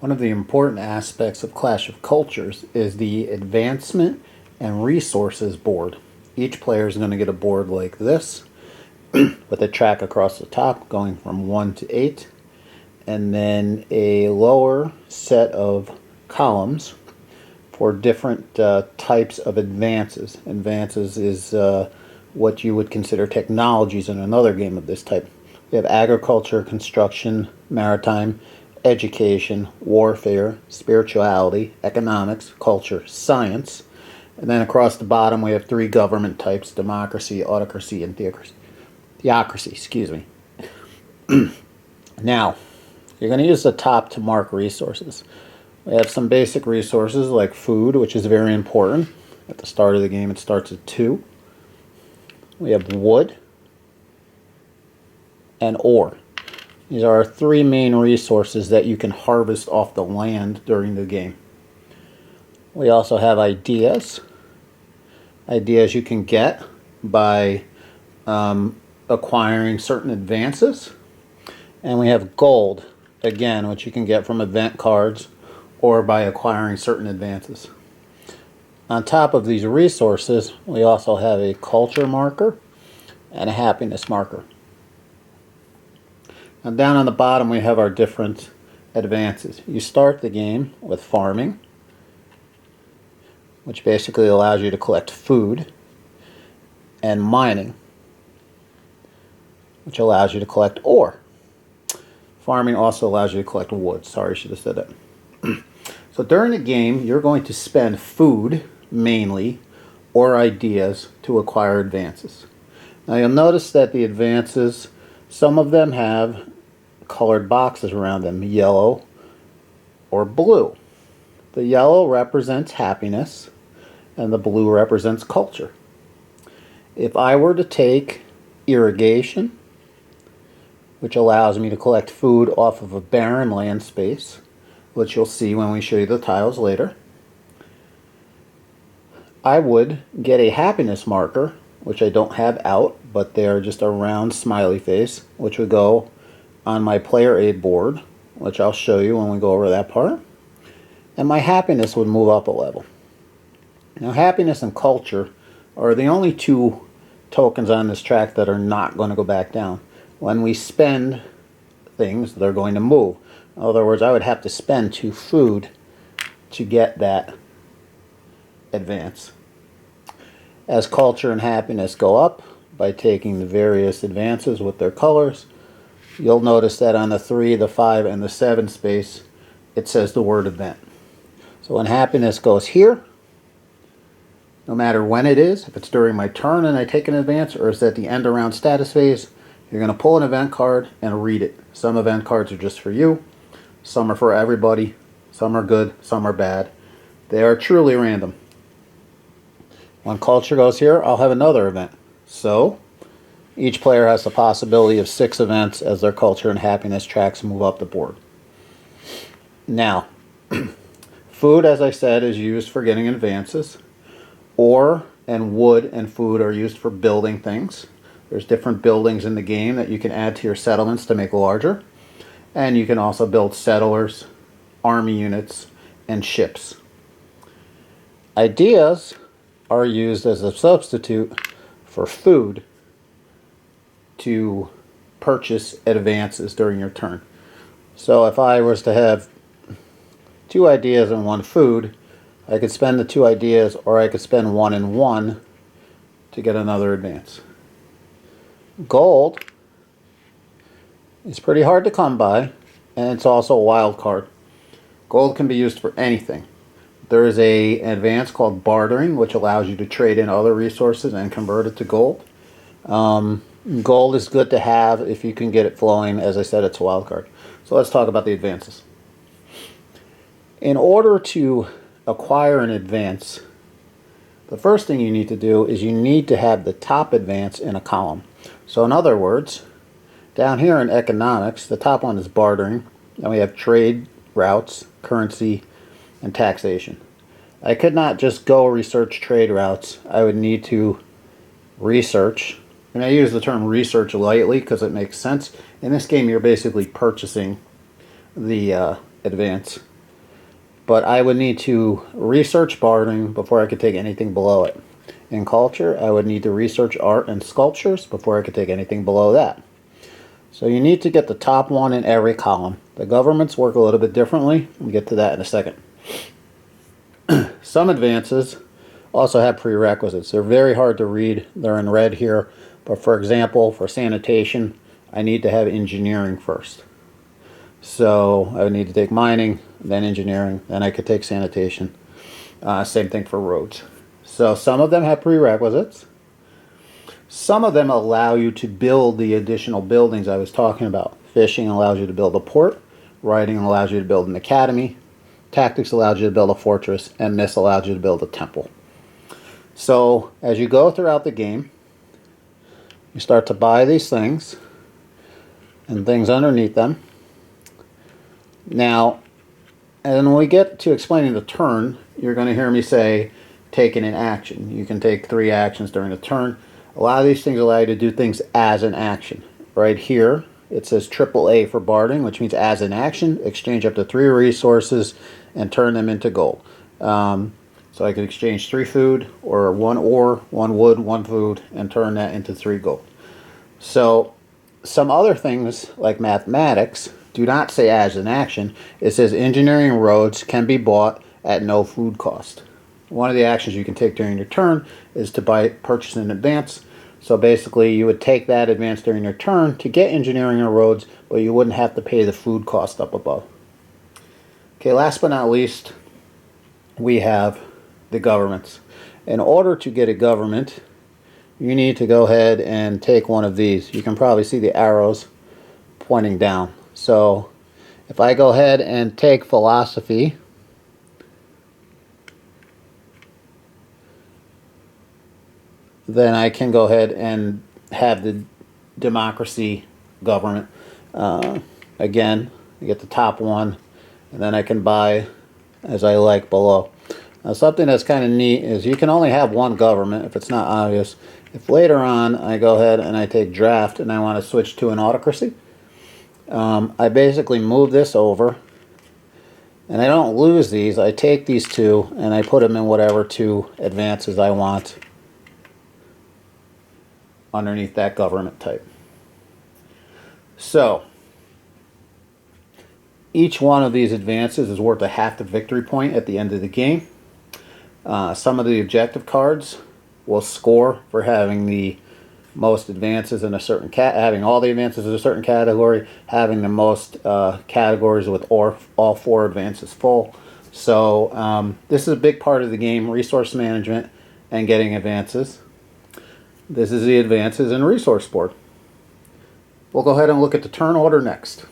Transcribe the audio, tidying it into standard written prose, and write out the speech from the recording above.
One of the important aspects of Clash of Cultures is the advancement and resources board. Each player is going to get a board like this with a track across the top going from 1 to 8, and then a lower set of columns for different types of advances. Advances is what you would consider technologies in another game of this type. We have agriculture, construction, maritime, education, warfare, spirituality, economics, culture, science. And then across the bottom we have 3 government types: democracy, autocracy, and theocracy. Theocracy, excuse me. Now, you're going to use the top to mark resources. We have some basic resources like food, which is very important. At the start of the game it starts at 2. We have wood and ore. These are our 3 main resources that you can harvest off the land during the game. We also have ideas. Ideas you can get by acquiring certain advances. And we have gold, again, which you can get from event cards or by acquiring certain advances. On top of these resources, we also have a culture marker and a happiness marker. Now down on the bottom we have our different advances. You start the game with farming, which basically allows you to collect food, and mining, which allows you to collect ore. Farming also allows you to collect wood. Sorry, I should have said that. So during the game, you're going to spend food, mainly, or ideas to acquire advances. Now you'll notice that the advances, some of them have colored boxes around them, yellow or blue. The yellow represents happiness, and the blue represents culture. If I were to take irrigation, which allows me to collect food off of a barren land space, which you'll see when we show you the tiles later, I would get a happiness marker, which I don't have out, but they're just a round smiley face, which would go on my player aid board, which I'll show you when we go over that part, and my happiness would move up a level. Now happiness and culture are the only 2 tokens on this track that are not going to go back down. When we spend things, they're going to move. In other words, I would have to spend 2 food to get that advance. As culture and happiness go up by taking the various advances with their colors, you'll notice that on the 3, the 5, and the 7 space, it says the word event. So when happiness goes here, no matter when it is, if it's during my turn and I take an advance, or it's at the end around status phase, you're going to pull an event card and read it. Some event cards are just for you, some are for everybody, some are good, some are bad. They are truly random. When culture goes here, I'll have another event. So each player has the possibility of 6 events as their culture and happiness tracks move up the board. Now, food, as I said, is used for getting advances. Ore and wood and food are used for building things. There's different buildings in the game that you can add to your settlements to make larger. And you can also build settlers, army units, and ships. Ideas are used as a substitute for food to purchase advances during your turn. So if I was to have 2 ideas and 1 food, I could spend the 2 ideas, or I could spend 1 and 1 to get another advance. Gold is pretty hard to come by, and it's also a wild card. Gold can be used for anything. There is an advance called bartering, which allows you to trade in other resources and convert it to gold. Gold is good to have if you can get it flowing. As I said, it's a wild card. So let's talk about the advances. In order to acquire an advance, the first thing you need to do is you need to have the top advance in a column. So in other words, down here in economics, the top one is bartering, and we have trade routes, currency, and taxation. I could not just go research trade routes. I would need to research, and I use the term research lightly because it makes sense. In this game, you're basically purchasing the advance. but I would need to research bartering before I could take anything below it. In culture, I would need to research art and sculptures before I could take anything below that. So you need to get the top one in every column. The governments work a little bit differently. We'll get to that in a second. Some advances also have prerequisites. They're very hard to read. They're in red here. But for example, for sanitation, I need to have engineering first. So I would need to take mining, then engineering, then I could take sanitation. Same thing for roads. So some of them have prerequisites. Some of them allow you to build the additional buildings I was talking about. Fishing allows you to build a port. Writing allows you to build an academy. Tactics allows you to build a fortress. And Miss allows you to build a temple. So as you go throughout the game, you start to buy these things and things underneath them. Now, and when we get to explaining the turn, you're going to hear me say taking an action. You can take 3 actions during the turn. A lot of these things allow you to do things as an action. Right here, it says AAA for bartering, which means as an action, exchange up to 3 resources and turn them into gold. So I could exchange 3 food, or 1 ore, 1 wood, 1 food, and turn that into 3 gold. So some other things like mathematics do not say as an action. It says engineering roads can be bought at no food cost. One of the actions you can take during your turn is to purchase in advance. So basically you would take that advance during your turn to get engineering or roads, but you wouldn't have to pay the food cost up above. Okay, last but not least, we have the governments. In order to get a government, you need to go ahead and take one of these. You can probably see the arrows pointing down. So if I go ahead and take philosophy, then I can go ahead and have the democracy government. Again, I get the top one, and then I can buy as I like below. Now something that's kind of neat is you can only have one government if it's not obvious. If later on I go ahead and I take draft and I want to switch to an autocracy, I basically move this over, and I don't lose these. I take these 2 and I put them in whatever 2 advances I want underneath that government type. So each one of these advances is worth a half the victory point at the end of the game. Some of the objective cards will score for having the most advances in a certain having all the advances in a certain category, having the most categories with all 4 advances full. So this is a big part of the game: resource management and getting advances. This is the advances and resource board. We'll go ahead and look at the turn order next.